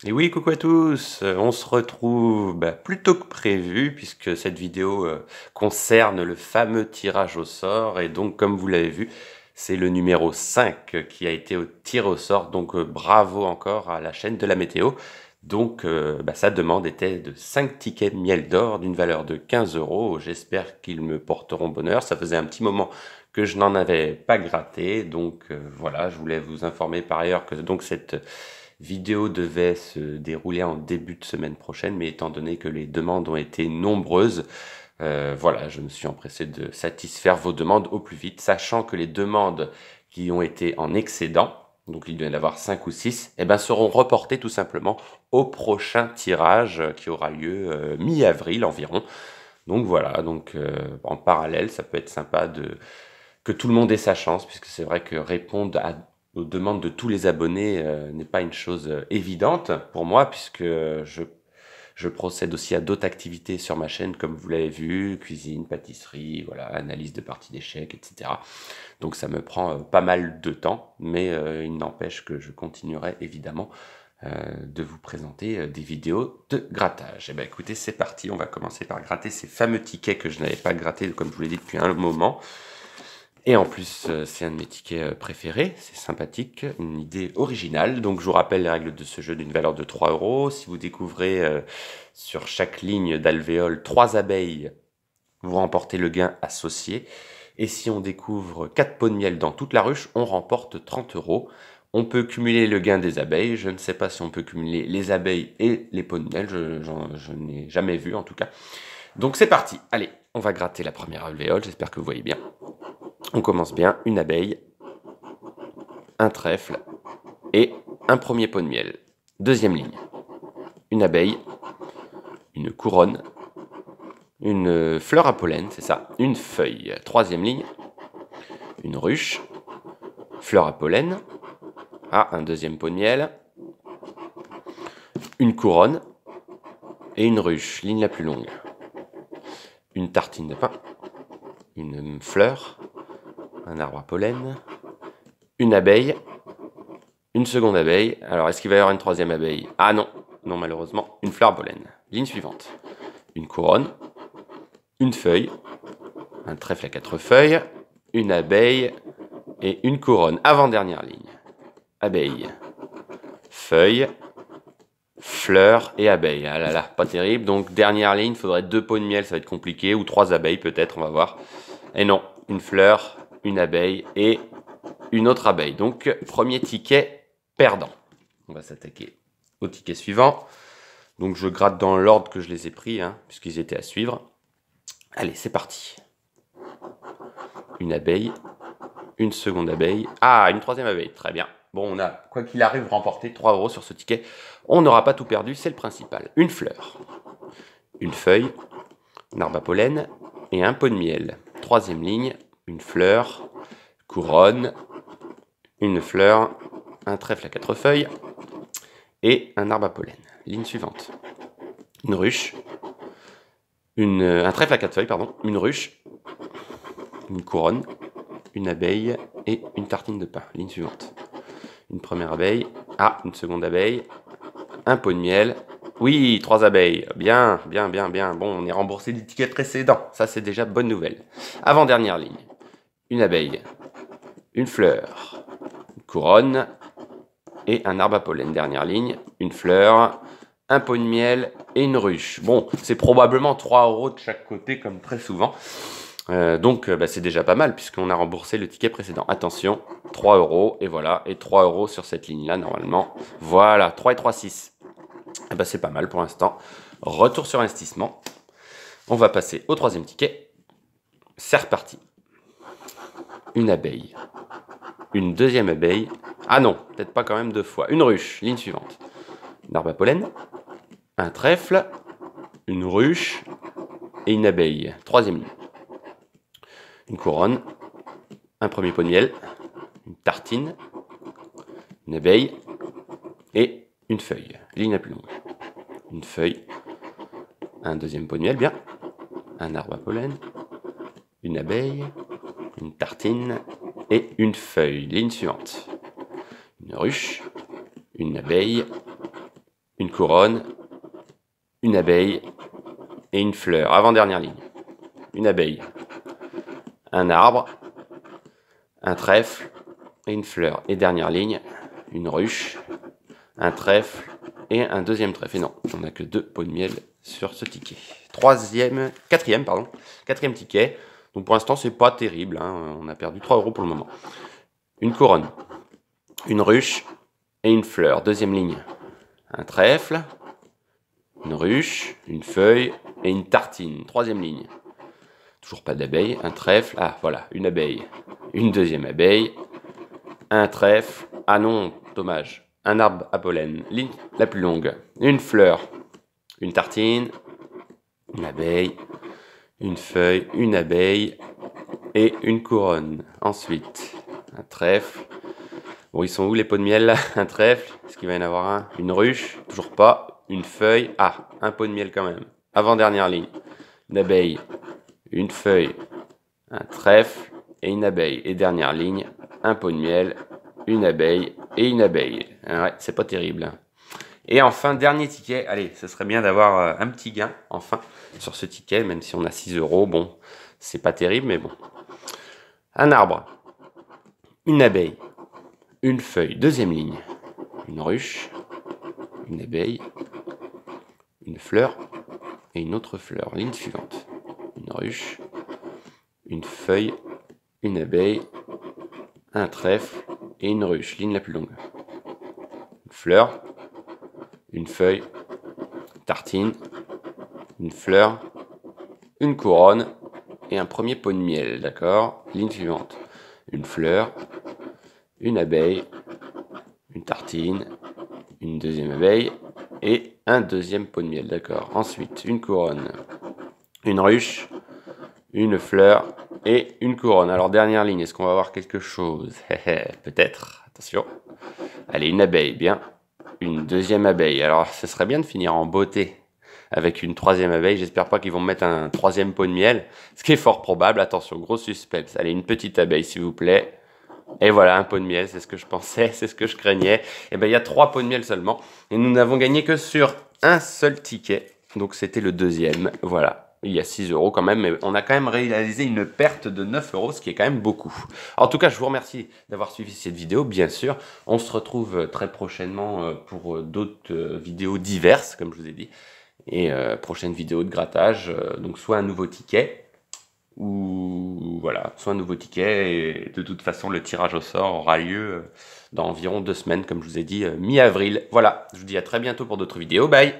Et oui, coucou à tous, on se retrouve plus tôt que prévu puisque cette vidéo concerne le fameux tirage au sort et donc comme vous l'avez vu, c'est le numéro 5 qui a été tiré au sort, donc bravo encore à la chaîne de la météo. Donc sa demande était de 5 tickets miel d'or d'une valeur de 15 €. J'espère qu'ils me porteront bonheur, ça faisait un petit moment que je n'en avais pas gratté, donc voilà, je voulais vous informer par ailleurs que donc cette vidéo devait se dérouler en début de semaine prochaine, mais étant donné que les demandes ont été nombreuses, voilà, je me suis empressé de satisfaire vos demandes au plus vite, sachant que les demandes qui ont été en excédent, donc il doit y en avoir 5 ou 6, seront reportées tout simplement au prochain tirage qui aura lieu mi-avril environ. Donc voilà, donc en parallèle, ça peut être sympa que tout le monde ait sa chance, puisque c'est vrai que répondre aux demandes de tous les abonnés n'est pas une chose évidente pour moi, puisque je procède aussi à d'autres activités sur ma chaîne, comme vous l'avez vu, cuisine, pâtisserie, voilà, analyse de parties d'échecs, etc. Donc ça me prend pas mal de temps, mais il n'empêche que je continuerai évidemment de vous présenter des vidéos de grattage. Et ben écoutez, c'est parti, on va commencer par gratter ces fameux tickets que je n'avais pas grattés, comme je vous l'ai dit, depuis un moment. Et en plus, c'est un de mes tickets préférés, c'est sympathique, une idée originale. Donc je vous rappelle les règles de ce jeu d'une valeur de 3 €. Si vous découvrez sur chaque ligne d'alvéole 3 abeilles, vous remportez le gain associé. Et si on découvre 4 pots de miel dans toute la ruche, on remporte 30 €. On peut cumuler le gain des abeilles. Je ne sais pas si on peut cumuler les abeilles et les pots de miel. Je n'ai jamais vu en tout cas. Donc c'est parti. Allez, on va gratter la première alvéole. J'espère que vous voyez bien. On commence bien, une abeille, un trèfle et un premier pot de miel. Deuxième ligne, une abeille, une couronne, une fleur à pollen, c'est ça, une feuille. Troisième ligne, une ruche, fleur à pollen, un deuxième pot de miel, une couronne et une ruche, ligne la plus longue. Une tartine de pain, une fleur, un arbre à pollen, une abeille, une seconde abeille. Alors, est-ce qu'il va y avoir une troisième abeille? Ah non, non malheureusement, une fleur à pollen. Ligne suivante. Une couronne, une feuille, un trèfle à 4 feuilles, une abeille et une couronne. Avant-dernière ligne. Abeille, feuille, fleur et abeille. Ah là là, pas terrible. Donc, dernière ligne, il faudrait 2 pots de miel, ça va être compliqué. Ou 3 abeilles peut-être, on va voir. Et non, une fleur, une abeille et une autre abeille. Donc, premier ticket perdant. On va s'attaquer au ticket suivant. Donc je gratte dans l'ordre que je les ai pris, puisqu'ils étaient à suivre. Allez, c'est parti. Une abeille, une seconde abeille. Ah, une troisième abeille, très bien. Bon, on a, quoi qu'il arrive, remporté 3 € sur ce ticket. On n'aura pas tout perdu, c'est le principal. Une fleur, une feuille, un arbre à pollen et un pot de miel. Troisième ligne, une fleur, couronne, une fleur, un trèfle à 4 feuilles et un arbre à pollen. Ligne suivante. Une ruche, un trèfle à 4 feuilles, pardon, une ruche, une couronne, une abeille et une tartine de pain. Ligne suivante. Une première abeille, une seconde abeille, un pot de miel. Oui, 3 abeilles. Bien, bien, bien, bien. Bon, on est remboursé du ticket précédent. Ça, c'est déjà bonne nouvelle. Avant-dernière ligne. Une abeille, une fleur, une couronne et un arbre à pollen. Dernière ligne, une fleur, un pot de miel et une ruche. Bon, c'est probablement 3 € de chaque côté, comme très souvent. Donc, c'est déjà pas mal, puisqu'on a remboursé le ticket précédent. Attention, 3 € et voilà. Et 3 € sur cette ligne-là, normalement. Voilà, 3 et 3, 6. C'est pas mal pour l'instant. Retour sur investissement. On va passer au troisième ticket. C'est reparti. Une abeille. Une deuxième abeille. Ah non, peut-être pas quand même 2 fois. Une ruche, ligne suivante. Un arbre à pollen, un trèfle, une ruche et une abeille. Troisième ligne. Une couronne, un premier pot de miel, une tartine, une abeille et une feuille. Ligne la plus longue. Une feuille, un deuxième pot de miel, bien, un arbre à pollen, une abeille, une tartine et une feuille. Ligne suivante. Une ruche, une abeille, une couronne, une abeille et une fleur. Avant-dernière ligne. Une abeille, un arbre, un trèfle et une fleur. Et dernière ligne, une ruche, un trèfle et un deuxième trèfle. Et non, on n'a que 2 pots de miel sur ce ticket. Quatrième ticket. Donc pour l'instant, c'est pas terrible, hein. On a perdu 3 € pour le moment. Une couronne, une ruche et une fleur. Deuxième ligne, un trèfle, une ruche, une feuille et une tartine. Troisième ligne, toujours pas d'abeille, un trèfle, ah voilà, une abeille, une deuxième abeille, un trèfle, ah non, dommage, un arbre à pollen, ligne la plus longue, une fleur, une tartine, une abeille, une feuille, une abeille et une couronne. Ensuite, un trèfle. Bon, ils sont où les pots de miel là? Un trèfle, est-ce qu'il va y en avoir un? Une ruche, toujours pas. Une feuille, ah, un pot de miel quand même. Avant-dernière ligne, une abeille, une feuille, un trèfle et une abeille. Et dernière ligne, un pot de miel, une abeille et une abeille. Ouais, c'est pas terrible, hein. Et enfin, dernier ticket, allez, ce serait bien d'avoir un petit gain, enfin, sur ce ticket, même si on a 6 €, bon, c'est pas terrible, mais bon. Un arbre, une abeille, une feuille, deuxième ligne, une ruche, une abeille, une fleur et une autre fleur. Ligne suivante, une ruche, une feuille, une abeille, un trèfle et une ruche. Ligne la plus longue. Une fleur, une feuille, une tartine, une fleur, une couronne et un premier pot de miel, d'accord? Ligne suivante, une fleur, une abeille, une tartine, une deuxième abeille et un deuxième pot de miel, d'accord? Ensuite, une couronne, une ruche, une fleur et une couronne. Alors, dernière ligne, est-ce qu'on va avoir quelque chose? Peut-être, attention. Allez, une abeille, bien. Une deuxième abeille. Alors, ce serait bien de finir en beauté avec une troisième abeille. J'espère pas qu'ils vont mettre un troisième pot de miel, ce qui est fort probable. Attention, gros suspense. Allez, une petite abeille, s'il vous plaît. Et voilà, un pot de miel, c'est ce que je pensais, c'est ce que je craignais. Et bien, il y a 3 pots de miel seulement. Et nous n'avons gagné que sur un seul ticket. Donc, c'était le deuxième. Voilà. Il y a 6 € quand même, mais on a quand même réalisé une perte de 9 €, ce qui est quand même beaucoup. En tout cas, je vous remercie d'avoir suivi cette vidéo, bien sûr. On se retrouve très prochainement pour d'autres vidéos diverses, comme je vous ai dit. Et prochaine vidéo de grattage, donc soit un nouveau ticket, ou voilà, soit un nouveau ticket, et de toute façon le tirage au sort aura lieu dans environ 2 semaines, comme je vous ai dit, mi-avril. Voilà, je vous dis à très bientôt pour d'autres vidéos, bye!